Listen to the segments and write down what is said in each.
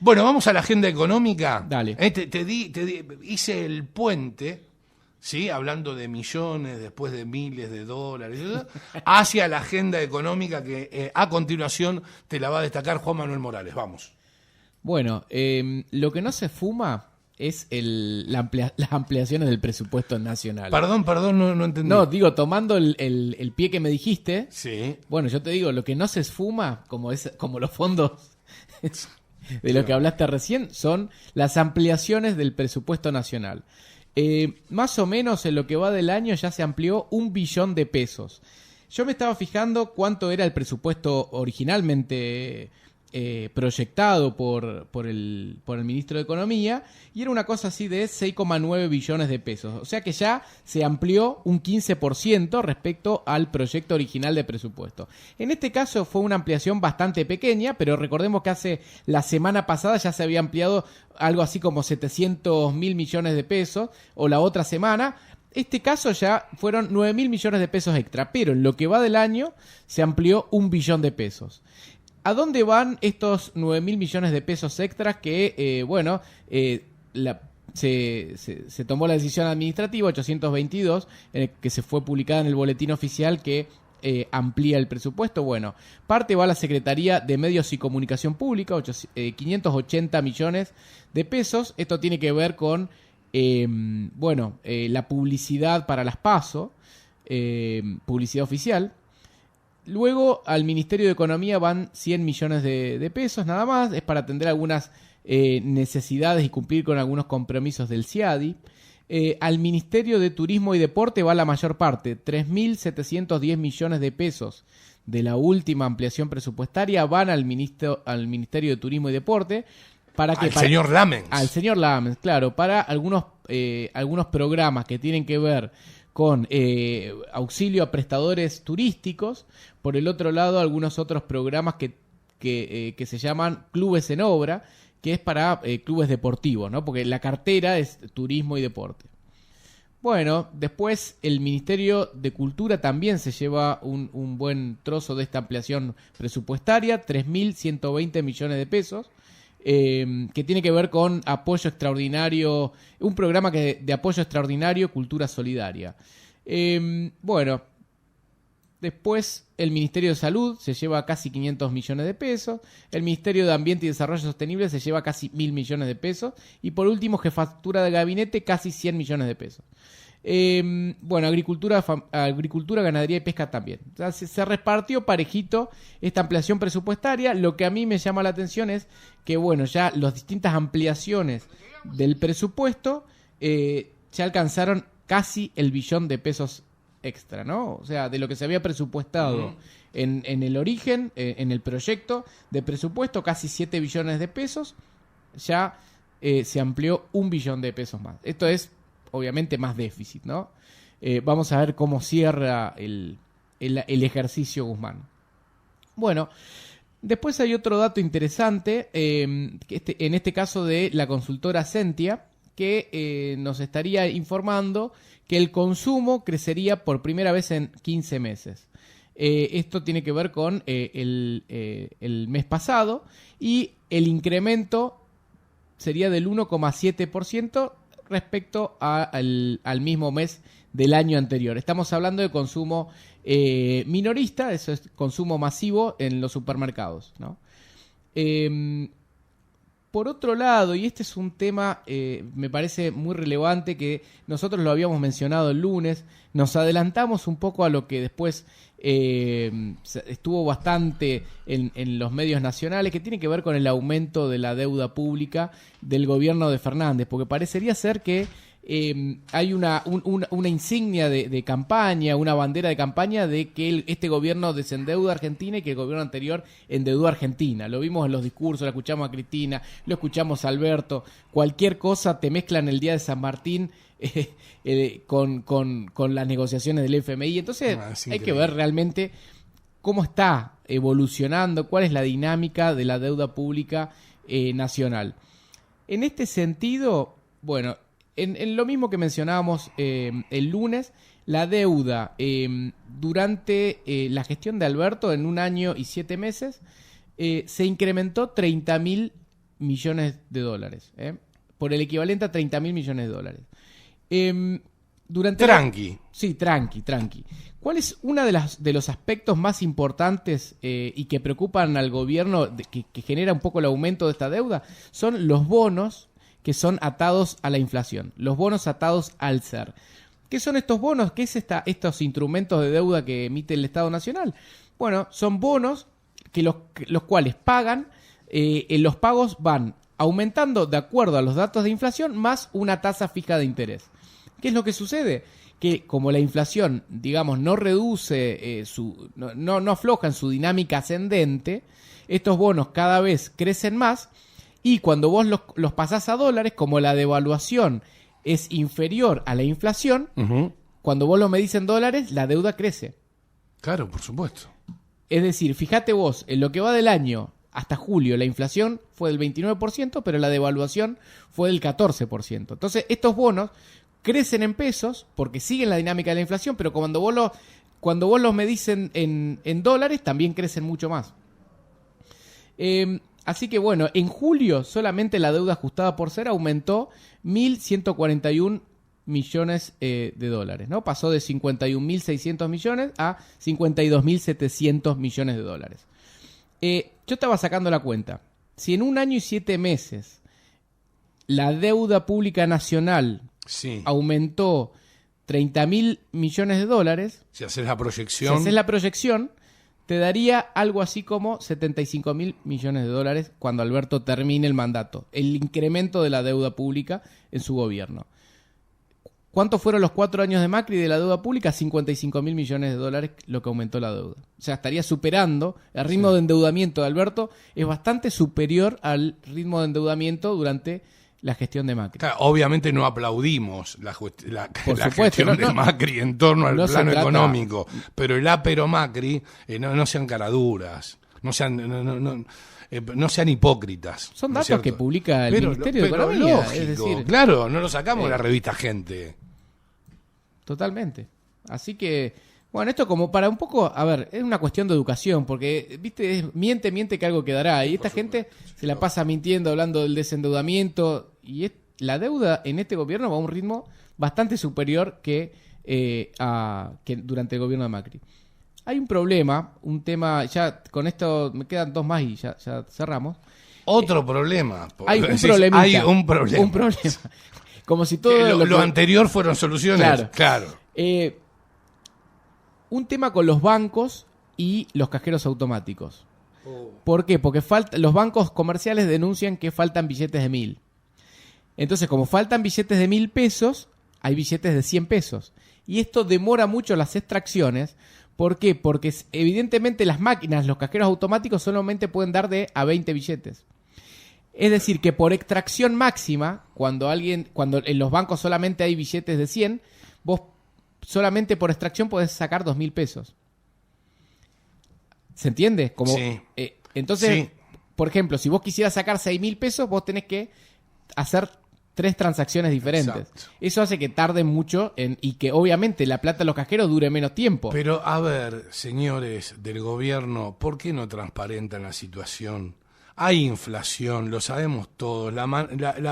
Bueno, vamos a la agenda económica. Dale. Hice el puente, ¿sí? Hablando de millones, después de miles de dólares, hacia la agenda económica que a continuación te la va a destacar Juan Manuel Morales. Vamos. Bueno, lo que no se fuma es las ampliaciones del presupuesto nacional. Perdón, no entendí. No, digo, tomando el pie que me dijiste, sí. Bueno, yo te digo, lo que no se esfuma, como los fondos de lo que hablaste recién, son las ampliaciones del presupuesto nacional. Más o menos en lo que va del año ya se amplió 1 billón de pesos. Yo me estaba fijando cuánto era el presupuesto originalmente proyectado por el ministro de Economía, y era una cosa así de 6,9 billones de pesos. O sea que ya se amplió un 15% respecto al proyecto original de presupuesto. En este caso fue una ampliación bastante pequeña, pero recordemos que la semana pasada ya se había ampliado algo así como 700.000 millones de pesos, o la otra semana. Este caso ya fueron 9.000 millones de pesos extra, pero en lo que va del año se amplió 1 billón de pesos. ¿A dónde van estos 9.000 millones de pesos extras que, se tomó la decisión administrativa 822, que se fue publicada en el boletín oficial, que amplía el presupuesto? Bueno, parte va a la Secretaría de Medios y Comunicación Pública, 580 millones de pesos. Esto tiene que ver con la publicidad para las PASO, publicidad oficial. Luego al Ministerio de Economía van 100 millones de pesos nada más, es para atender algunas necesidades y cumplir con algunos compromisos del CIADI. Al Ministerio de Turismo y Deporte va la mayor parte, 3.710 millones de pesos de la última ampliación presupuestaria van al Ministerio de Turismo y Deporte. Señor Lamens. Al señor Lamens, claro, para algunos programas que tienen que ver con auxilio a prestadores turísticos. Por el otro lado, algunos otros programas que se llaman Clubes en Obra, que es para clubes deportivos, ¿no? Porque la cartera es turismo y deporte. Bueno, después el Ministerio de Cultura también se lleva un buen trozo de esta ampliación presupuestaria, 3.120 millones de pesos. Que tiene que ver con apoyo extraordinario, un programa de apoyo extraordinario, cultura solidaria. Después el Ministerio de Salud se lleva casi 500 millones de pesos, el Ministerio de Ambiente y Desarrollo Sostenible se lleva casi 1.000 millones de pesos, y por último Jefatura de Gabinete casi 100 millones de pesos. Agricultura, ganadería y pesca también. O sea, se repartió parejito esta ampliación presupuestaria. Lo que a mí me llama la atención es que, ya las distintas ampliaciones del presupuesto ya alcanzaron casi el billón de pesos extra, ¿no? O sea, de lo que se había presupuestado en el origen, en el proyecto de presupuesto, casi 7 billones de pesos, ya se amplió 1 billón de pesos más. Esto es obviamente más déficit, ¿no? Vamos a ver cómo cierra el ejercicio Guzmán. Bueno, después hay otro dato interesante, en este caso de la consultora Sentia, que nos estaría informando que el consumo crecería por primera vez en 15 meses. Esto tiene que ver con el mes pasado, y el incremento sería del 1,7% respecto al mismo mes del año anterior. Estamos hablando de consumo minorista, eso es consumo masivo en los supermercados, ¿no? Por otro lado, y este es un tema me parece muy relevante, que nosotros lo habíamos mencionado el lunes, nos adelantamos un poco a lo que después estuvo bastante en los medios nacionales, que tiene que ver con el aumento de la deuda pública del gobierno de Fernández, porque parecería ser que hay una insignia de campaña, una bandera de campaña de que este gobierno desendeuda a Argentina y que el gobierno anterior endeudó a Argentina. Lo vimos en los discursos, lo escuchamos a Cristina, lo escuchamos a Alberto. Cualquier cosa te mezclan el día de San Martín con las negociaciones del FMI. Entonces hay que ver realmente cómo está evolucionando, cuál es la dinámica de la deuda pública nacional. En este sentido, en lo mismo que mencionábamos el lunes, la deuda durante la gestión de Alberto en 1 año y 7 meses se incrementó 30.000 millones de dólares. Por el equivalente a 30.000 millones de dólares. Tranqui. Sí, tranqui. ¿Cuál es uno de los aspectos más importantes y que preocupan al gobierno, que genera un poco el aumento de esta deuda? Son los bonos que son atados a la inflación, los bonos atados al SER. ¿Qué son estos bonos? ¿Qué es estos instrumentos de deuda que emite el Estado Nacional? Bueno, son bonos que los cuales pagan, los pagos van aumentando de acuerdo a los datos de inflación más una tasa fija de interés. ¿Qué es lo que sucede? Que como la inflación, digamos, no reduce, no afloja en su dinámica ascendente, estos bonos cada vez crecen más y cuando vos los pasás a dólares, como la devaluación es inferior a la inflación, cuando vos lo medís en dólares, la deuda crece. Claro, por supuesto. Es decir, fíjate vos, en lo que va del año hasta julio, la inflación fue del 29%, pero la devaluación fue del 14%. Entonces, estos bonos crecen en pesos porque siguen la dinámica de la inflación, pero cuando vos los medís en dólares, también crecen mucho más. Así que bueno, en julio solamente la deuda ajustada por SER aumentó 1.141 millones de dólares, ¿no? Pasó de 51.600 millones a 52.700 millones de dólares. Yo estaba sacando la cuenta. Si en un año y 7 meses la deuda pública nacional aumentó 30.000 millones de dólares, si haces la proyección, te daría algo así como 75.000 millones de dólares cuando Alberto termine el mandato. El incremento de la deuda pública en su gobierno. ¿Cuántos fueron los 4 años de Macri de la deuda pública? 55.000 millones de dólares lo que aumentó la deuda. O sea, estaría superando, el ritmo de endeudamiento de Alberto es bastante superior al ritmo de endeudamiento durante la gestión de Macri. Claro, obviamente no aplaudimos la gestión de Macri en torno al plano económico, pero el ápero Macri, no sean caraduras, no sean hipócritas. Son datos que publica el Ministerio de Economía. Lógico, es decir, claro, no lo sacamos de la revista Gente. Totalmente. Así que, bueno, esto como para un poco, a ver, es una cuestión de educación, porque, viste, miente que algo quedará. Y esta gente se la pasa mintiendo, hablando del desendeudamiento. Y la deuda en este gobierno va a un ritmo bastante superior que durante el gobierno de Macri. Hay un problema, un tema, ya con esto me quedan 2 más y ya cerramos. Otro problema. Hay un problema. Un problema. Como si todo lo anterior fueron soluciones. Claro. Un tema con los bancos y los cajeros automáticos. ¿Por qué? Porque los bancos comerciales denuncian que faltan billetes de 1.000. Entonces, como faltan billetes de 1.000 pesos, hay billetes de 100 pesos. Y esto demora mucho las extracciones. ¿Por qué? Porque evidentemente las máquinas, los cajeros automáticos solamente pueden dar a 20 billetes. Es decir, que por extracción máxima, cuando en los bancos solamente hay billetes de 100, vos solamente por extracción podés sacar 2.000 pesos. ¿Se entiende? Sí. Entonces, por ejemplo, si vos quisieras sacar 6.000 pesos, vos tenés que hacer 3 transacciones diferentes. Exacto. Eso hace que tarde mucho y que obviamente la plata de los cajeros dure menos tiempo. Pero a ver, señores del gobierno, ¿por qué no transparentan la situación? Hay inflación, lo sabemos todos, la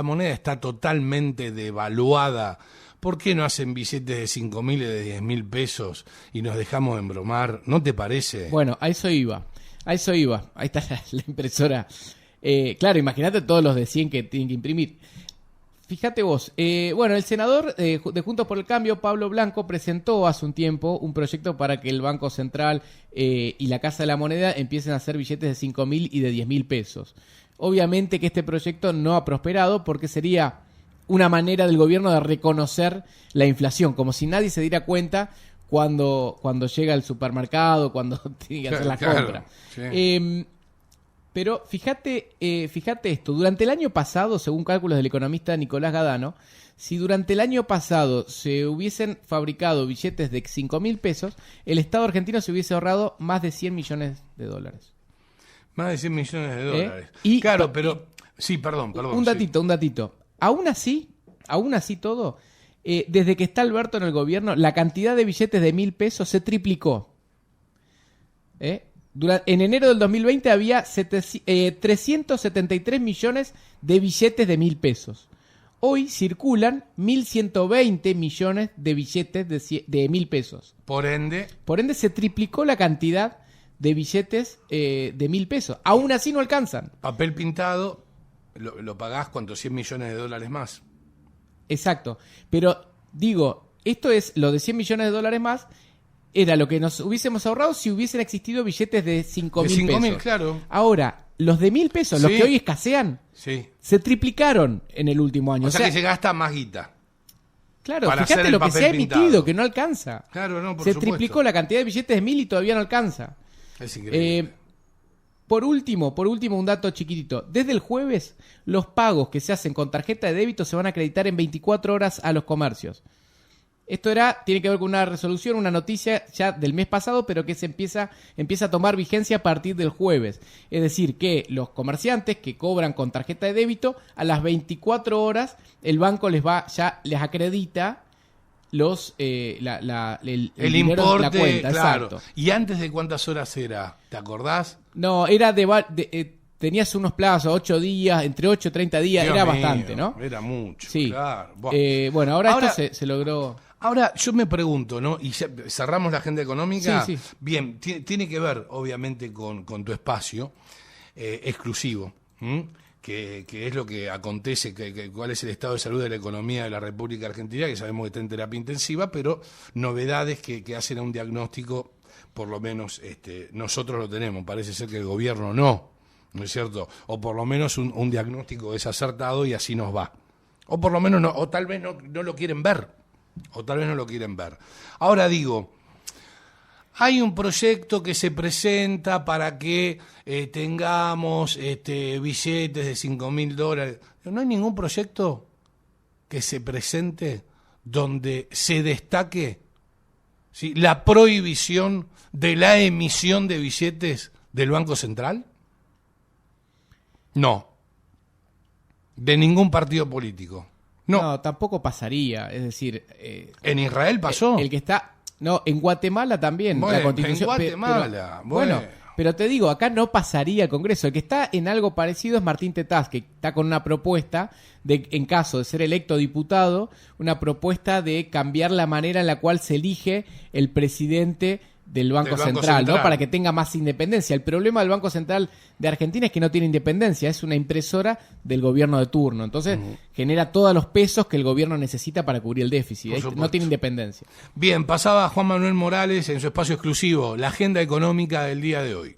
moneda está totalmente devaluada. ¿Por qué no hacen billetes de 5.000 y de 10.000 pesos y nos dejamos embromar? ¿No te parece? Bueno, a eso iba. Ahí está la impresora. Claro, imagínate todos los de 100 que tienen que imprimir. Fíjate vos, bueno, el senador de Juntos por el Cambio, Pablo Blanco, presentó hace un tiempo un proyecto para que el Banco Central y la Casa de la Moneda empiecen a hacer billetes de 5.000 y de 10.000 pesos. Obviamente que este proyecto no ha prosperado porque sería una manera del gobierno de reconocer la inflación, como si nadie se diera cuenta cuando llega al supermercado, cuando tiene que hacer las compras. Sí. Pero fíjate esto, durante el año pasado, según cálculos del economista Nicolás Gadano, si durante el año pasado se hubiesen fabricado billetes de 5.000 pesos, el Estado argentino se hubiese ahorrado más de 100 millones de dólares. Más de 100 millones de dólares. Claro, pero... Sí, perdón. Un datito. Aún así todo, desde que está Alberto en el gobierno, la cantidad de billetes de 1.000 pesos se triplicó. En enero del 2020 había 373 millones de billetes de 1.000 pesos. Hoy circulan 1.120 millones de billetes de 1.000 pesos. Por ende, se triplicó la cantidad de billetes de 1.000 pesos. Aún así no alcanzan. papel pintado, lo pagás, ¿cuánto? 100 millones de dólares más. Exacto. Pero digo, esto es lo de 100 millones de dólares más, era lo que nos hubiésemos ahorrado si hubiesen existido billetes de 5.000 pesos. Claro. Ahora, los de 1.000 pesos, los Sí. que hoy escasean, Sí. se triplicaron en el último año. O sea que se gasta más guita. Claro, para hacer fíjate el lo que se ha papel emitido, pintado. que no alcanza. Claro, no, por Se supuesto. triplicó la cantidad de billetes de 1.000 y todavía no alcanza. Es increíble. Por último, un dato chiquitito. Desde el jueves, los pagos que se hacen con tarjeta de débito se van a acreditar en 24 horas a los comercios. Esto tiene que ver con una resolución, una noticia ya del mes pasado, pero que se empieza a tomar vigencia a partir del jueves. Es decir, que los comerciantes que cobran con tarjeta de débito, a las 24 horas el banco les acredita el dinero importe, de la cuenta. claro. Exacto. ¿Y antes de cuántas horas era? ¿Te acordás? No, era tenías unos plazos, 8 días, entre 8 y 30 días, Dios era mío, bastante, ¿no? Era mucho, Sí. claro. Buah. Bueno, ahora Ahora- esto se logró. Ahora, yo me pregunto, ¿no? Y ya cerramos la agenda económica. Sí, sí. Bien, tiene que ver, obviamente, con tu espacio exclusivo, ¿m? Que es lo que acontece, cuál es el estado de salud de la economía de la República Argentina, que sabemos que está en terapia intensiva, pero novedades que hacen a un diagnóstico, por lo menos nosotros lo tenemos, parece ser que el gobierno no es cierto? O por lo menos un diagnóstico desacertado y así nos va. O por lo menos, no, o tal vez no lo quieren ver. Ahora digo, hay un proyecto que se presenta para que tengamos billetes de 5.000 dólares. No hay ningún proyecto que se presente donde se destaque, ¿sí?, la prohibición de la emisión de billetes del Banco Central. No. De ningún partido político. No. Tampoco pasaría. Es decir, En Israel pasó. el que está. No, en Guatemala también. Bueno, la Constitución, en Guatemala, bueno. Pero te digo, acá no pasaría el Congreso. El que está en algo parecido es Martín Tetaz, que está con una propuesta de, en caso de ser electo diputado, una propuesta de cambiar la manera en la cual se elige el presidente del Banco Central, ¿no? Para que tenga más independencia. El problema del Banco Central de Argentina es que no tiene independencia, es una impresora del gobierno de turno. Entonces, genera todos los pesos que el gobierno necesita para cubrir el déficit. No tiene independencia. Bien, pasaba Juan Manuel Morales en su espacio exclusivo, la agenda económica del día de hoy.